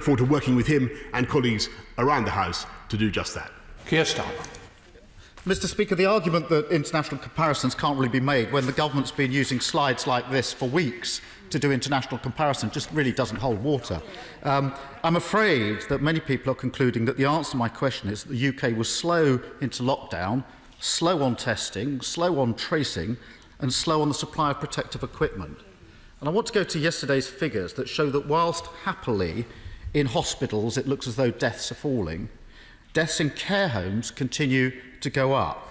forward to working with him and colleagues around the House to do just that. Keir Starmer. Mr. Speaker, the argument that international comparisons can't really be made when the government's been using slides like this for weeks to do international comparison just really doesn't hold water. I'm afraid that many people are concluding that the answer to my question is that the UK was slow into lockdown, slow on testing, slow on tracing, and slow on the supply of protective equipment. And I want to go to yesterday's figures that show that whilst happily in hospitals it looks as though deaths are falling, deaths in care homes continue to go up.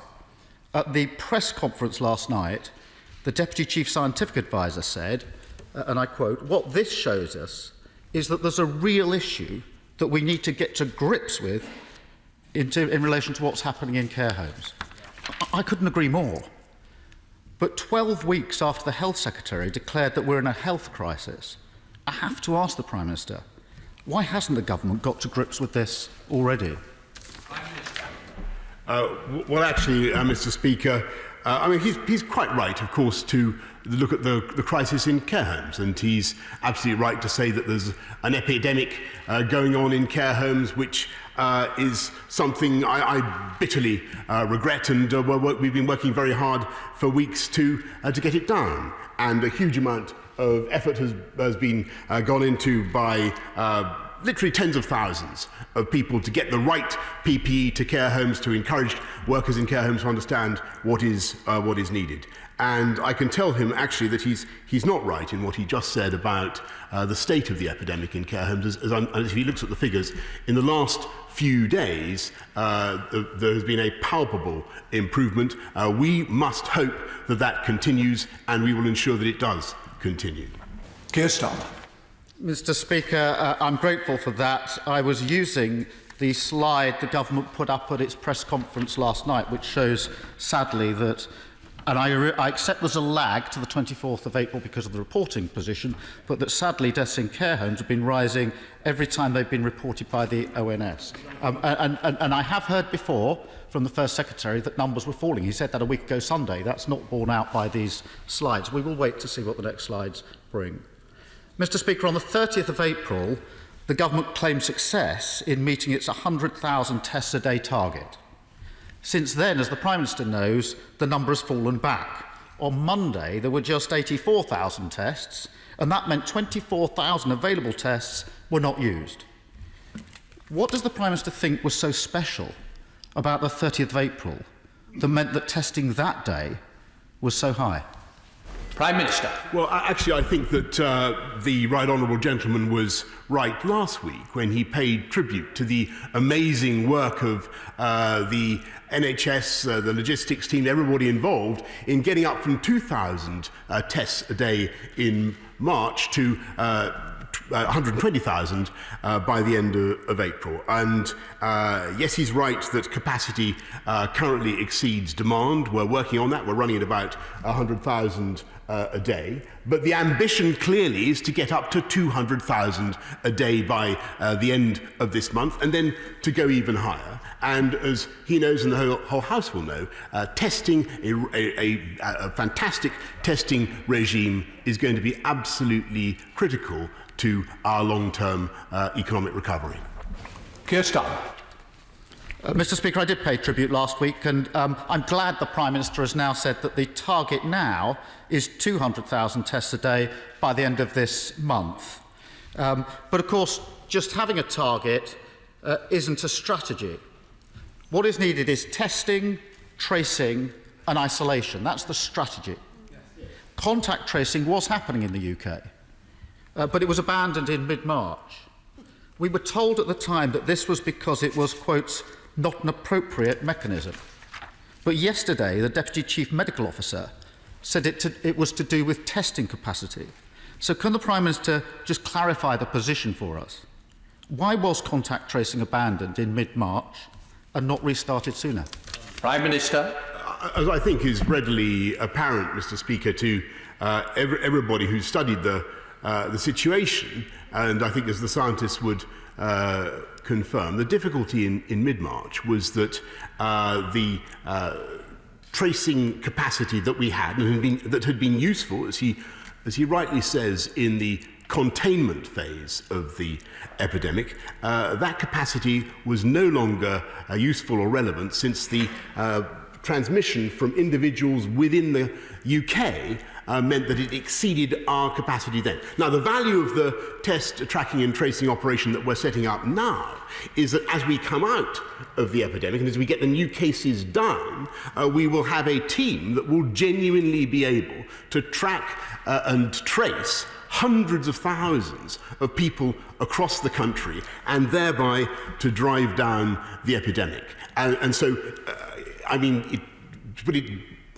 At the press conference last night, the Deputy Chief Scientific Advisor said, and I quote, "What this shows us is that there's a real issue that we need to get to grips with in relation to what's happening in care homes." I couldn't agree more. But 12 weeks after the Health Secretary declared that we're in a health crisis, I have to ask the Prime Minister, why hasn't the government got to grips with this already? Well, actually, Mr. Speaker, I mean, he's quite right, of course, to look at the crisis in care homes, and he's absolutely right to say that there's an epidemic going on in care homes, which is something I bitterly regret, and we've been working very hard for weeks to get it down. And a huge amount of effort has been gone into by literally tens of thousands of people to get the right PPE to care homes, to encourage workers in care homes to understand what is needed. And I can tell him actually that he's not right in what he just said about the state of the epidemic in care homes. As if he looks at the figures, in the last few days there has been a palpable improvement. We must hope that that continues, and we will ensure that it does continue. Keir Starmer. Mr. Speaker, I'm grateful for that. I was using the slide the government put up at its press conference last night, which shows, sadly, that, and I accept there's a lag to the 24th of April because of the reporting position, but that sadly deaths in care homes have been rising every time they've been reported by the ONS. And I have heard before from the First Secretary that numbers were falling. He said that a week ago Sunday. That's not borne out by these slides. We will wait to see what the next slides bring. Mr. Speaker, on the 30th of April, the government claimed success in meeting its 100,000 tests a day target. Since then, as the Prime Minister knows, the number has fallen back. On Monday, there were just 84,000 tests, and that meant 24,000 available tests were not used. What does the Prime Minister think was so special about the 30th of April that meant that testing that day was so high? Prime Minister. Well, actually, I think that the Right Honourable Gentleman was right last week when he paid tribute to the amazing work of the NHS, the logistics team, everybody involved in getting up from 2,000 tests a day in March to 120,000 by the end of April. And yes, he's right that capacity currently exceeds demand. We're working on that. We're running at about 100,000 a day. But the ambition clearly is to get up to 200,000 a day by the end of this month, and then to go even higher. And as he knows and the whole House will know, testing, a fantastic testing regime is going to be absolutely critical to our long-term economic recovery. Keir Starmer. Mr. Speaker, I did pay tribute last week, and I'm glad the Prime Minister has now said that the target now is 200,000 tests a day by the end of this month. But of course, just having a target isn't a strategy. What is needed is testing, tracing and isolation. That's the strategy. Contact tracing was happening in the UK, but it was abandoned in mid-March. We were told at the time that this was because it was, quote, not an appropriate mechanism. But yesterday, the Deputy Chief Medical Officer said it was to do with testing capacity. So can the Prime Minister just clarify the position for us? Why was contact tracing abandoned in mid-March and not restarted sooner? Prime Minister. As I think is readily apparent, Mr. Speaker, to everybody who's studied the situation, and I think as the scientists would confirm, the difficulty in mid-March was that the tracing capacity that we had and that had been useful, as he rightly says in the containment phase of the epidemic, that capacity was no longer useful or relevant, since the transmission from individuals within the UK meant that it exceeded our capacity then. Now, the value of the test, tracking and tracing operation that we're setting up now is that as we come out of the epidemic and as we get the new cases down, we will have a team that will genuinely be able to track and trace hundreds of thousands of people across the country, and thereby to drive down the epidemic. And so, to put it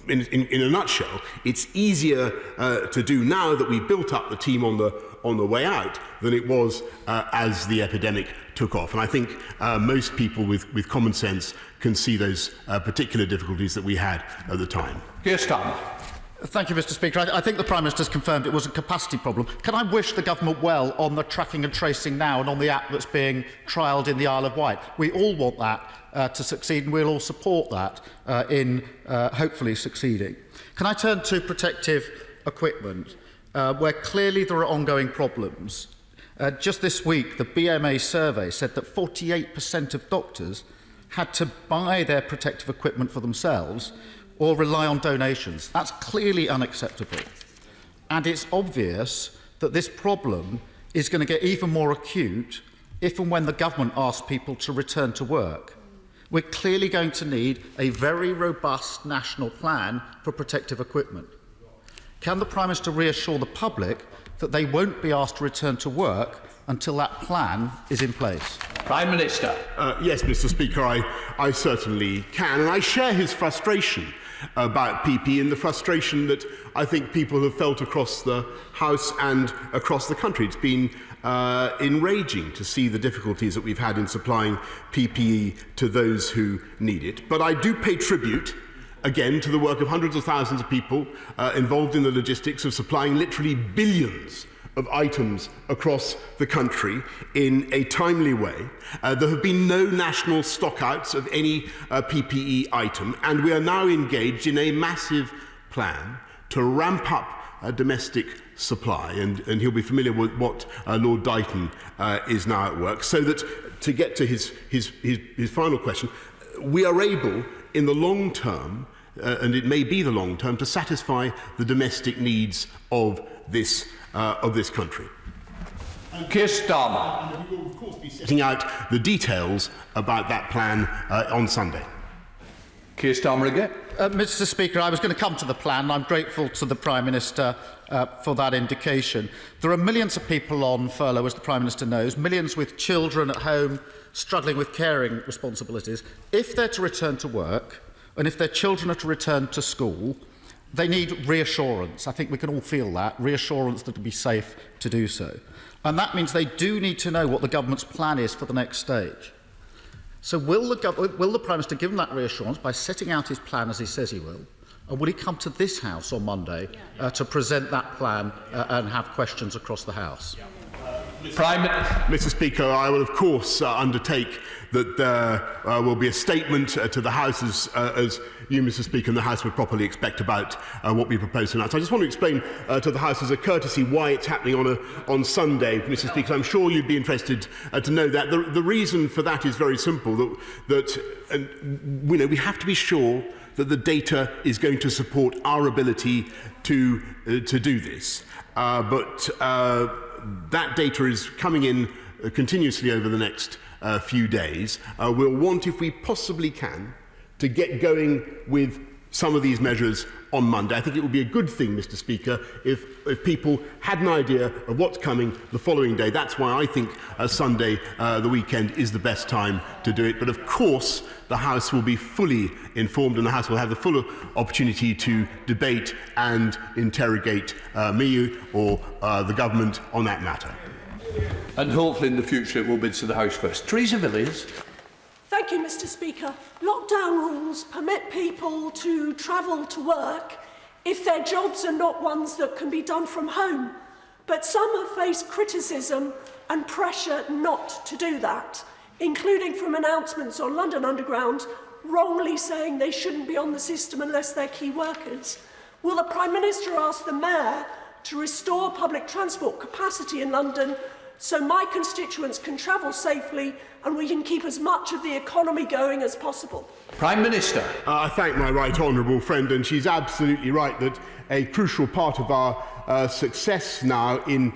in a nutshell, it's easier to do now that we've built up the team on the way out than it was as the epidemic took off. And I think most people with common sense can see those particular difficulties that we had at the time. Keir Starmer. Thank you, Mr. Speaker. I think the Prime Minister's confirmed it was a capacity problem. Can I wish the government well on the tracking and tracing now and on the app that's being trialled in the Isle of Wight? We all want that to succeed, and we'll all support that in hopefully succeeding. Can I turn to protective equipment, where clearly there are ongoing problems? Just this week, the BMA survey said that 48% of doctors had to buy their protective equipment for themselves or rely on donations. That's clearly unacceptable. And it's obvious that this problem is going to get even more acute if and when the government asks people to return to work. We're clearly going to need a very robust national plan for protective equipment. Can the Prime Minister reassure the public that they won't be asked to return to work until that plan is in place? Prime Minister. Yes, Mr. Speaker, I certainly can. And I share his frustration about PPE and the frustration that I think people have felt across the House and across the country. It's been enraging to see the difficulties that we've had in supplying PPE to those who need it. But I do pay tribute, again, to the work of hundreds of thousands of people involved in the logistics of supplying literally billions of items across the country in a timely way. There have been no national stockouts of any PPE item, and we are now engaged in a massive plan to ramp up domestic supply, and he'll be familiar with what Lord Dighton is now at work, so that, to get to his final question, we are able, in the long term, and it may be the long term, to satisfy the domestic needs of this country. Keir Starmer. And we will, of course, be setting out the details about that plan on Sunday. Keir Starmer again. Mr. Speaker, I was going to come to the plan. I'm grateful to the Prime Minister for that indication. There are millions of people on furlough, as the Prime Minister knows, millions with children at home struggling with caring responsibilities. If they're to return to work, and if their children are to return to school, they need reassurance. I think we can all feel that, reassurance that it'll be safe to do so. And that means they do need to know what the government's plan is for the next stage. So will the Prime Minister give them that reassurance by setting out his plan as he says he will? Or will he come to this House on Monday to present that plan and have questions across the House? Mr. Speaker, I will of course undertake that there will be a statement to the House as you, Mr. Speaker, and the House would properly expect about what we propose tonight. So I just want to explain to the House as a courtesy why it's happening on Sunday, Mr. Speaker. I'm sure you'd be interested to know that. The reason for that is very simple, that we have to be sure that the data is going to support our ability to do this. But that data is coming in continuously over the next few days. We'll want, if we possibly can, to get going with some of these measures on Monday. I think it would be a good thing, Mr. Speaker, if people had an idea of what's coming the following day. That's why I think Sunday, the weekend, is the best time to do it. But of course, the House will be fully informed, and the House will have the full opportunity to debate and interrogate me or the government on that matter. And hopefully in the future it will be to the House first. Teresa Villiers. Thank you, Mr. Speaker. Lockdown rules permit people to travel to work if their jobs are not ones that can be done from home. But some have faced criticism and pressure not to do that, including from announcements on London Underground wrongly saying they shouldn't be on the system unless they're key workers. Will the Prime Minister ask the Mayor to restore public transport capacity in London so my constituents can travel safely and we can keep as much of the economy going as possible? Prime Minister. I thank my right honourable friend, and she's absolutely right that a crucial part of our success now in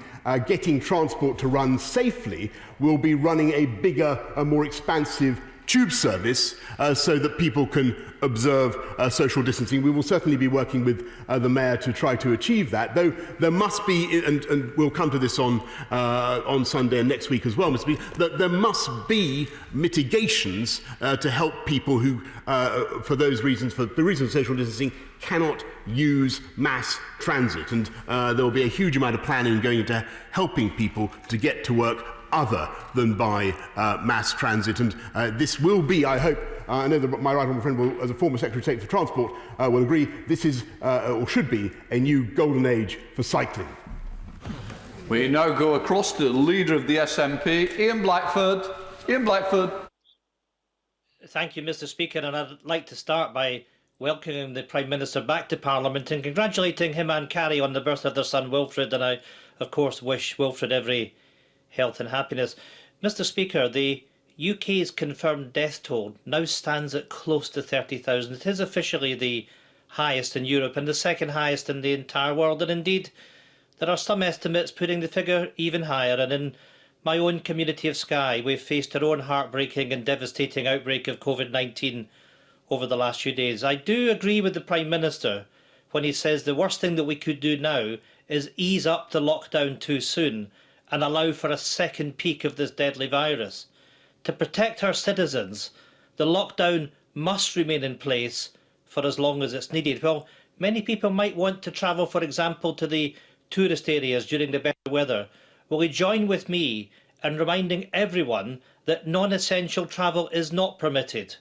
getting transport to run safely will be running a bigger and more expansive tube service so that people can observe social distancing. We will certainly be working with the Mayor to try to achieve that, though there must be, and we'll come to this on Sunday and next week as well, Mr. Speaker, that there must be mitigations to help people who, for those reasons, for the reasons of social distancing, cannot use mass transit. And there will be a huge amount of planning going into helping people to get to work other than by mass transit. And this will be, I hope, I know that my right honourable friend will, as a former Secretary of State for Transport, will agree, this is, or should be, a new golden age for cycling. We now go across to the Leader of the SNP, Ian Blackford. Ian Blackford. Thank you, Mr. Speaker, and I'd like to start by welcoming the Prime Minister back to Parliament and congratulating him and Carrie on the birth of their son Wilfred, and I, of course, wish Wilfred every health and happiness. Mr. Speaker, the UK's confirmed death toll now stands at close to 30,000. It is officially the highest in Europe and the second highest in the entire world, and indeed there are some estimates putting the figure even higher. And in my own community of Skye, we've faced our own heartbreaking and devastating outbreak of COVID-19 over the last few days. I do agree with the Prime Minister when he says the worst thing that we could do now is ease up the lockdown too soon and allow for a second peak of this deadly virus. To protect our citizens, the lockdown must remain in place for as long as it's needed. Well, many people might want to travel, for example, to the tourist areas during the better weather. Will you join with me in reminding everyone that non-essential travel is not permitted?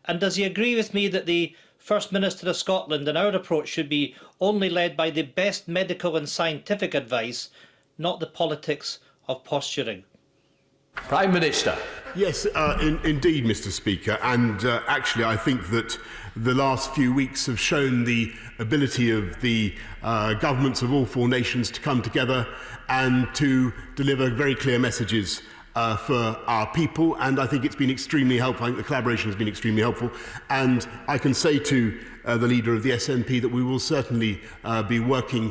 And does he agree with me that the First Minister of Scotland and our approach should be only led by the best medical and scientific advice, not the politics of posturing? Prime Minister. Yes, indeed, Mr. Speaker. And actually, I think that the last few weeks have shown the ability of the governments of all four nations to come together and to deliver very clear messages for our people. And I think it's been extremely helpful. I think the collaboration has been extremely helpful. And I can say to the Leader of the SNP that we will certainly be working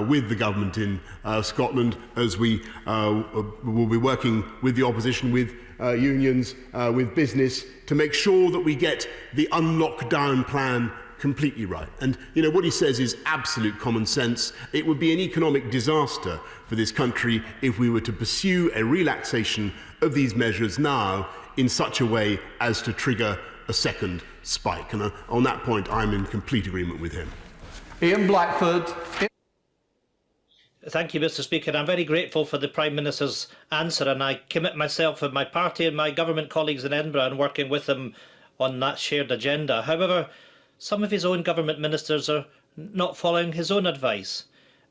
with the government in Scotland, as we will be working with the opposition, with unions, with business, to make sure that we get the unlockdown plan completely right. And, you know, what he says is absolute common sense. It would be an economic disaster for this country if we were to pursue a relaxation of these measures now in such a way as to trigger a second spike. And on that point, I'm in complete agreement with him. Ian Blackford. Thank you, Mr. Speaker. I'm very grateful for the Prime Minister's answer, and I commit myself and my party and my government colleagues in Edinburgh and working with them on that shared agenda. However, some of his own government ministers are not following his own advice.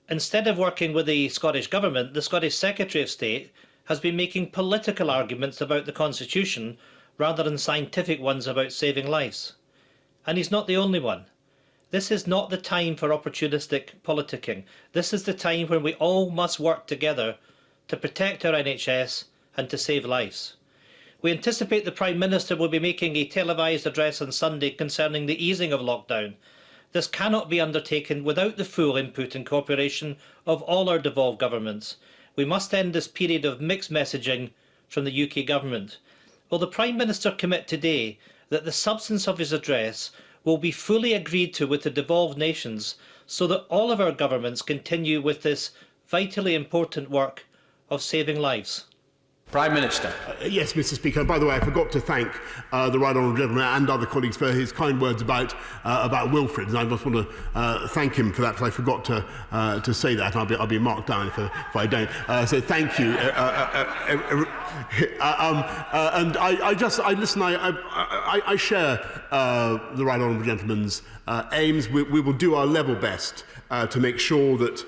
Instead of working with the Scottish Government, the Scottish Secretary of State has been making political arguments about the Constitution rather than scientific ones about saving lives. And he's not the only one. This is not the time for opportunistic politicking. This is the time when we all must work together to protect our NHS and to save lives. We anticipate the Prime Minister will be making a televised address on Sunday concerning the easing of lockdown. This cannot be undertaken without the full input and cooperation of all our devolved governments. We must end this period of mixed messaging from the UK Government. Will the Prime Minister commit today that the substance of his address will be fully agreed to with the devolved nations so that all of our governments continue with this vitally important work of saving lives? Prime Minister. Yes, Mr. Speaker. And by the way, I forgot to thank the right honourable gentleman and other colleagues for his kind words about Wilfred, and I just want to thank him for that, because I forgot to say that. I'll be marked down if I don't. So thank you. And I share the right honourable gentleman's aims. We will do our level best to make sure that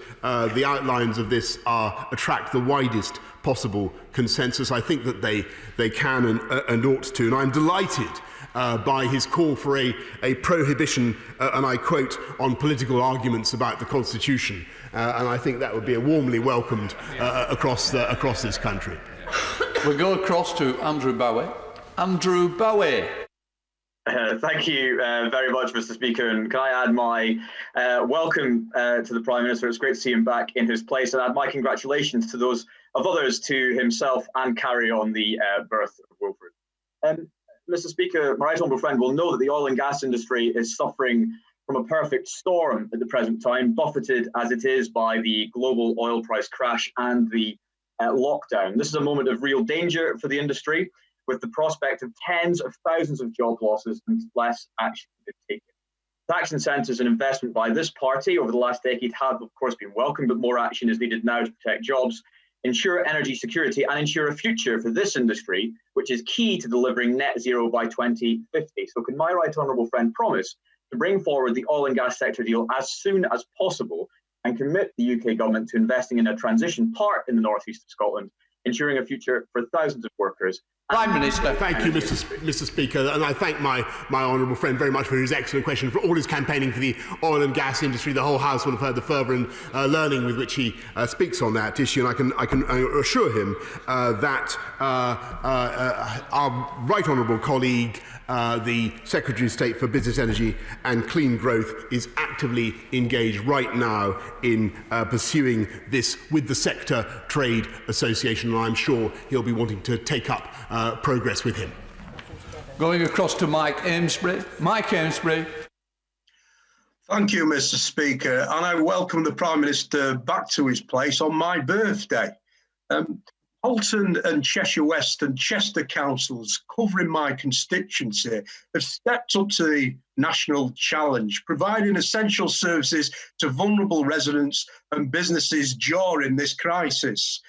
the outlines of this attract the widest possible consensus. I think that they can and ought to, and I'm delighted by his call for a prohibition, and I quote, on political arguments about the Constitution. And I think that would be warmly welcomed across this country. We'll go across to Andrew Bowie. Andrew Bowie. Thank you very much, Mr. Speaker. And can I add my welcome to the Prime Minister? It's great to see him back in his place, and add my congratulations to those of others, to himself and Carrie, on the birth of Wilfred. Mr. Speaker, my right honourable friend will know that the oil and gas industry is suffering from a perfect storm at the present time, buffeted as it is by the global oil price crash and the lockdown. This is a moment of real danger for the industry, with the prospect of tens of thousands of job losses unless action is taken. Tax incentives and investment by this party over the last decade have, of course, been welcome, but more action is needed now to protect jobs, ensure energy security, and ensure a future for this industry, which is key to delivering net zero by 2050. So can my right honourable friend promise to bring forward the oil and gas sector deal as soon as possible, and commit the UK government to investing in a transition part in the northeast of Scotland, ensuring a future for thousands of workers? Prime Minister. Thank you, Mr. Speaker, and I thank my honourable friend very much for his excellent question, for all his campaigning for the oil and gas industry. The whole House will have heard the fervour and learning with which he speaks on that issue, and I can assure him that our right honourable colleague, the Secretary of State for Business, Energy and Clean Growth, is actively engaged right now in pursuing this with the Sector Trade Association, and I'm sure he'll be wanting to take up progress with him. Going across to Mike Amesbury. Mike Amesbury. Thank you, Mr. Speaker, and I welcome the Prime Minister back to his place on my birthday. Bolton and Cheshire West and Chester councils covering my constituency have stepped up to the national challenge, providing essential services to vulnerable residents and businesses during this crisis.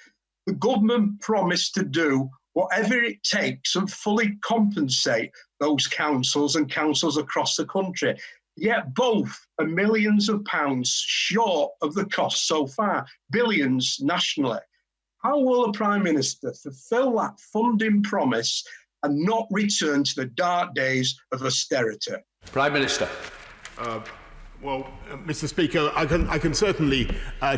The government promised to do whatever it takes and fully compensate those councils and councils across the country. Yet both are millions of pounds short of the cost so far, billions nationally. How will the Prime Minister fulfil that funding promise and not return to the dark days of austerity? Prime Minister. Well, Mr. Speaker, I can certainly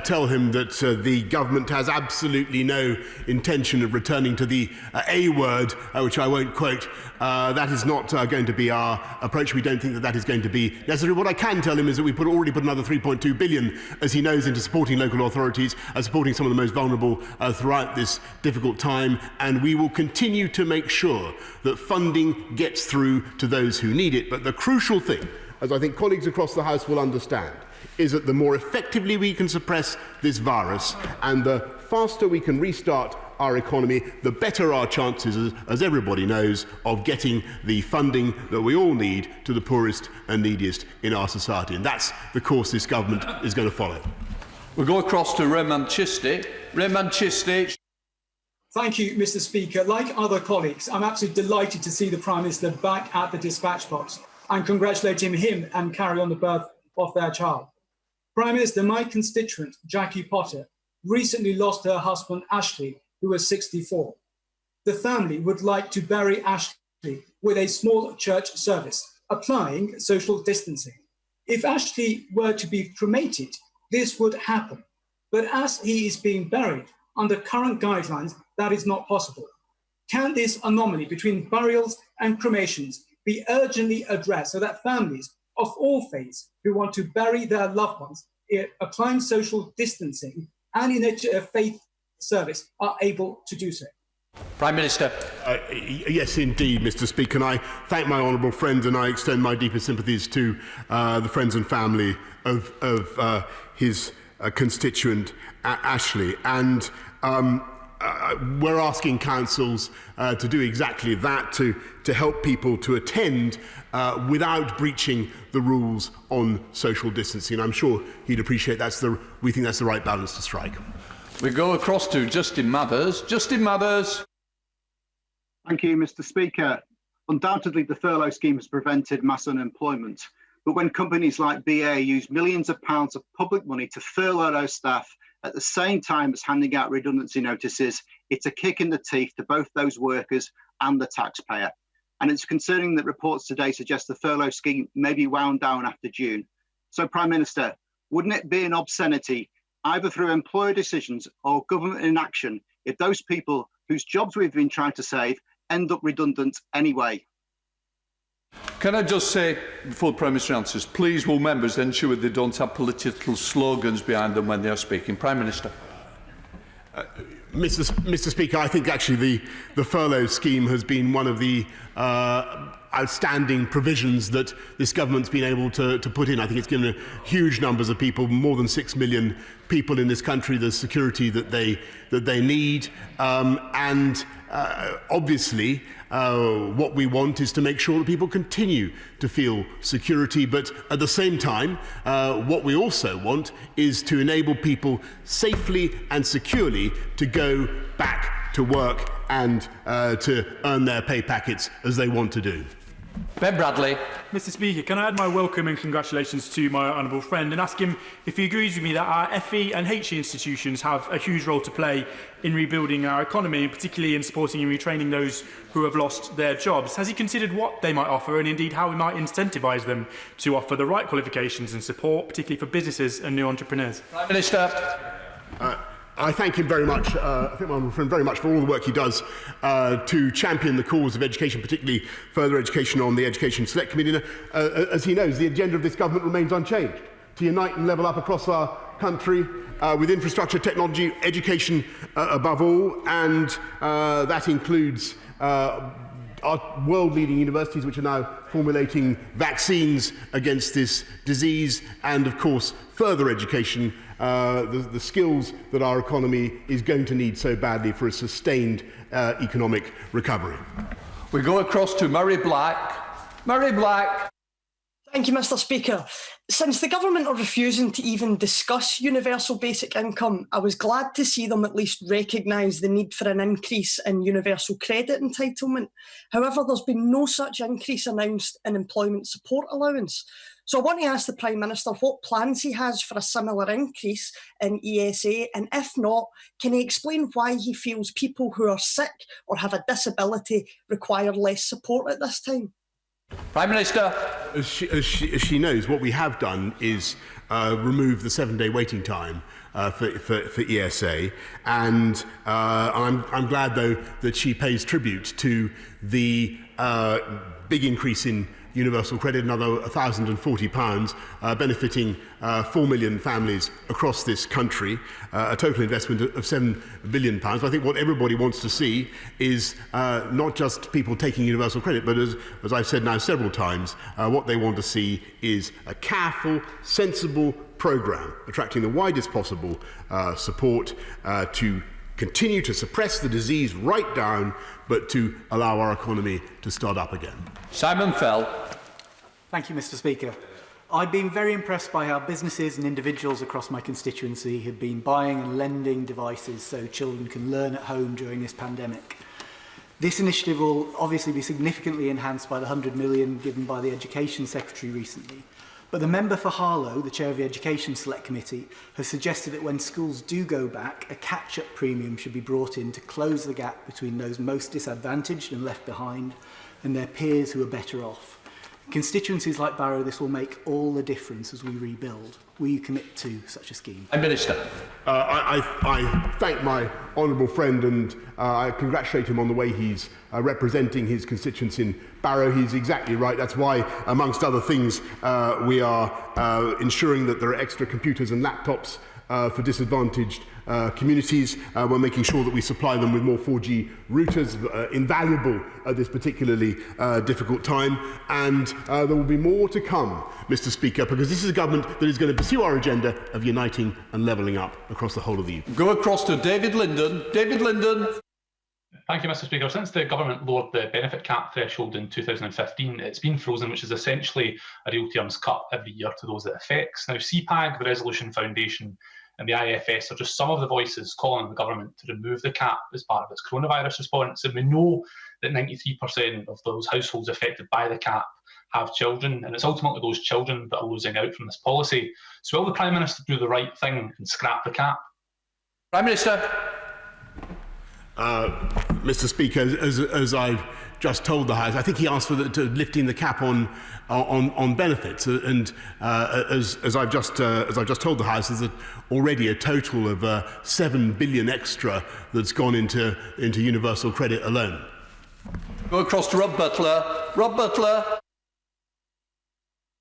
tell him that the government has absolutely no intention of returning to the A word, which I won't quote. That is not going to be our approach. We don't think that is going to be necessary. What I can tell him is that we already put another 3.2 billion, as he knows, into supporting local authorities, supporting some of the most vulnerable throughout this difficult time, and we will continue to make sure that funding gets through to those who need it. But the crucial thing, as I think colleagues across the House will understand, is that the more effectively we can suppress this virus and the faster we can restart our economy, the better our chances, as everybody knows, of getting the funding that we all need to the poorest and neediest in our society. And that's the course this government is going to follow. We'll go across to Raymond Chisty. Raymond Chisty. Thank you, Mr. Speaker. Like other colleagues, I'm absolutely delighted to see the Prime Minister back at the dispatch box, and congratulating him and Carrie on the birth of their child. Prime Minister, my constituent, Jackie Potter, recently lost her husband, Ashley, who was 64. The family would like to bury Ashley with a small church service, applying social distancing. If Ashley were to be cremated, this would happen. But as he is being buried, under current guidelines, that is not possible. Can this anomaly between burials and cremations be urgently addressed so that families of all faiths who want to bury their loved ones, applying social distancing and in a faith service, are able to do so? Prime Minister. Yes, indeed, Mr. Speaker. And I thank my honourable friend, and I extend my deepest sympathies to the friends and family of his constituent, Ashley. And we're asking councils to do exactly that, to help people to attend without breaching the rules on social distancing. And I'm sure he'd appreciate we think that's the right balance to strike. We go across to Justin Mathers. Justin Mathers. Thank you, Mr. Speaker. Undoubtedly, the furlough scheme has prevented mass unemployment. But when companies like BA use millions of pounds of public money to furlough those staff at the same time as handing out redundancy notices, It's a kick in the teeth to both those workers and the taxpayer. And it's concerning that reports today suggest the furlough scheme may be wound down after June. So, Prime Minister, wouldn't it be an obscenity, either through employer decisions or government inaction, if those people whose jobs we've been trying to save end up redundant anyway? Can I just say, before the Prime Minister answers, please will members ensure they don't have political slogans behind them when they are speaking. Prime Minister. Mr. Speaker, I think actually the furlough scheme has been one of the outstanding provisions that this government's been able to put in. I think it's given huge numbers of people, more than 6 million people in this country, the security that they need. Obviously, what we want is to make sure that people continue to feel security, but at the same time, what we also want is to enable people safely and securely to go back to work and to earn their pay packets as they want to do. Ben Bradley. Mr. Speaker, can I add my welcome and congratulations to my honourable friend and ask him if he agrees with me that our FE and HE institutions have a huge role to play in rebuilding our economy, and particularly in supporting and retraining those who have lost their jobs. Has he considered what they might offer and indeed how we might incentivise them to offer the right qualifications and support, particularly for businesses and new entrepreneurs? Prime Minister. I thank him very much, I thank my friend very much for all the work he does to champion the cause of education, particularly further education on the Education Select Committee. As he knows, the agenda of this government remains unchanged, to unite and level up across our country with infrastructure, technology, education above all, and that includes our world-leading universities, which are now formulating vaccines against this disease, and of course further education, the skills that our economy is going to need so badly for a sustained economic recovery. We go across to Murray Black. Murray Black. Thank you, Mr. Speaker. Since the government are refusing to even discuss universal basic income, I was glad to see them at least recognise the need for an increase in universal credit entitlement. However, there's been no such increase announced in employment support allowance. So I want to ask the Prime Minister what plans he has for a similar increase in ESA, and if not, can he explain why he feels people who are sick or have a disability require less support at this time? Prime Minister. As she knows, what we have done is remove the 7-day waiting time for ESA, and I'm glad, though, that she pays tribute to the big increase in universal credit, another £1,040, benefiting 4 million families across this country, a total investment of £7 billion. I think what everybody wants to see is not just people taking universal credit, but as I've said now several times, what they want to see is a careful, sensible programme attracting the widest possible support to continue to suppress the disease right down, but to allow our economy to start up again. Simon Fell. Thank you, Mr. Speaker. I've been very impressed by how businesses and individuals across my constituency have been buying and lending devices so children can learn at home during this pandemic. This initiative will obviously be significantly enhanced by the £100 million given by the Education Secretary recently. But the member for Harlow, the chair of the Education Select Committee, has suggested that when schools do go back, a catch-up premium should be brought in to close the gap between those most disadvantaged and left behind and their peers who are better off. In constituencies like Barrow, this will make all the difference as we rebuild. Will you commit to such a scheme? Minister. I thank my honourable friend and I congratulate him on the way he's representing his constituents in Barrow. He's exactly right. That's why, amongst other things, we are ensuring that there are extra computers and laptops for disadvantaged communities. We're making sure that we supply them with more 4G routers, invaluable at this particularly difficult time. And there will be more to come, Mr. Speaker, because this is a government that is going to pursue our agenda of uniting and levelling up across the whole of the UK. Go across to David Linden. David Linden. Thank you, Mr. Speaker. Since the government lowered the benefit cap threshold in 2015, it's been frozen, which is essentially a real terms cut every year to those it affects. Now, CPAG, the Resolution Foundation, and the IFS are just some of the voices calling on the government to remove the cap as part of its coronavirus response. And we know that 93% of those households affected by the cap have children, and it's ultimately those children that are losing out from this policy. So will the Prime Minister do the right thing and scrap the cap? Prime Minister. Mr. Speaker, as I've just told the House, I think he asked for lifting the cap on benefits, and as I've just told the House, there's already a total of £7 billion extra that's gone into universal credit alone. Go across to Rob Butler. Rob Butler.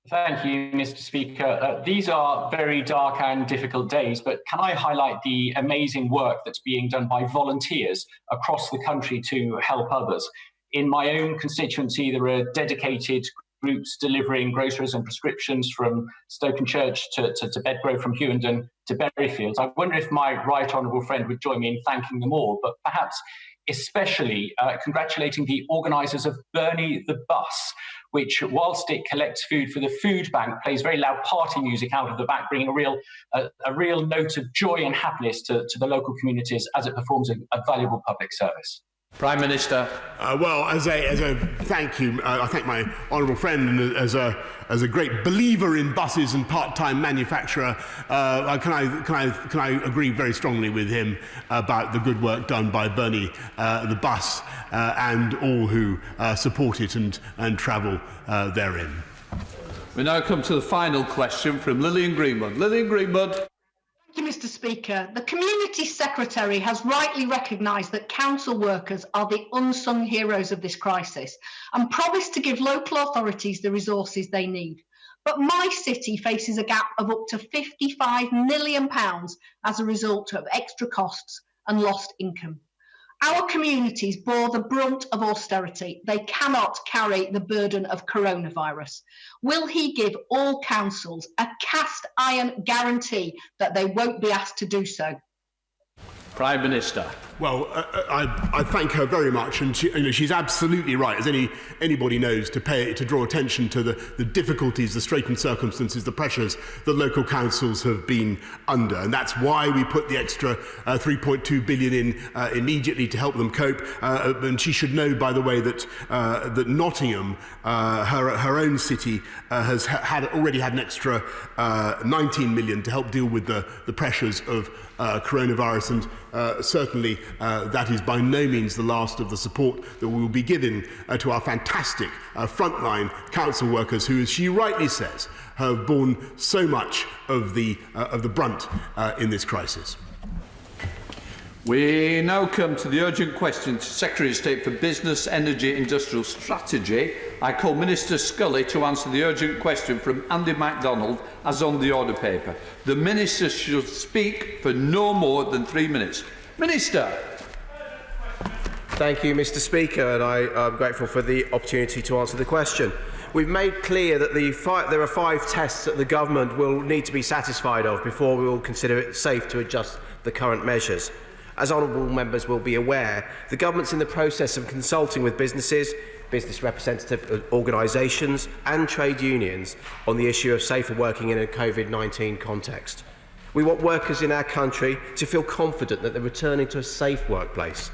Thank you, Mr. Speaker. These are very dark and difficult days, but can I highlight the amazing work that's being done by volunteers across the country to help others? In my own constituency, there are dedicated groups delivering groceries and prescriptions from Stoke-on-Church to Bedgrove, from Hughenden to Berryfields. I wonder if my right honourable friend would join me in thanking them all, but perhaps especially congratulating the organisers of Bernie the Bus, which, whilst it collects food for the food bank, plays very loud party music out of the back, bringing a real note of joy and happiness to the local communities as it performs a valuable public service. Prime Minister. Well, as a thank you, I thank my honourable friend, and as a great believer in buses and part-time manufacturer, can I agree very strongly with him about the good work done by Bernie the Bus and all who support it and travel therein. We now come to the final question from Lillian Greenwood. Lillian Greenwood. Thank you, Mr. Speaker. The Community Secretary has rightly recognised that council workers are the unsung heroes of this crisis and promised to give local authorities the resources they need. But my city faces a gap of up to £55 million as a result of extra costs and lost income. Our communities bore the brunt of austerity. They cannot carry the burden of coronavirus. Will he give all councils a cast iron guarantee that they won't be asked to do so? Prime Minister. Well, I thank her very much, and she's absolutely right, as anybody knows, to draw attention to the difficulties, the straitened circumstances, the pressures that local councils have been under, and that's why we put the extra 3.2 billion in immediately to help them cope. And she should know, by the way, that Nottingham, her own city, has already had an extra 19 million to help deal with the pressures of coronavirus, and certainly that is by no means the last of the support that we will be giving to our fantastic frontline council workers who, as she rightly says, have borne so much of the brunt in this crisis. We now come to the urgent question to Secretary of State for Business, Energy, Industrial Strategy. I call Minister Scully to answer the urgent question from Andy MacDonald as on the order paper. The Minister should speak for no more than 3 minutes. Minister. Thank you, Mr. Speaker, and I am grateful for the opportunity to answer the question. We've made clear that there are 5 tests that the government will need to be satisfied of before we will consider it safe to adjust the current measures. As honourable members will be aware, the government's in the process of consulting with businesses, business representative organisations and trade unions on the issue of safer working in a COVID-19 context. We want workers in our country to feel confident that they're returning to a safe workplace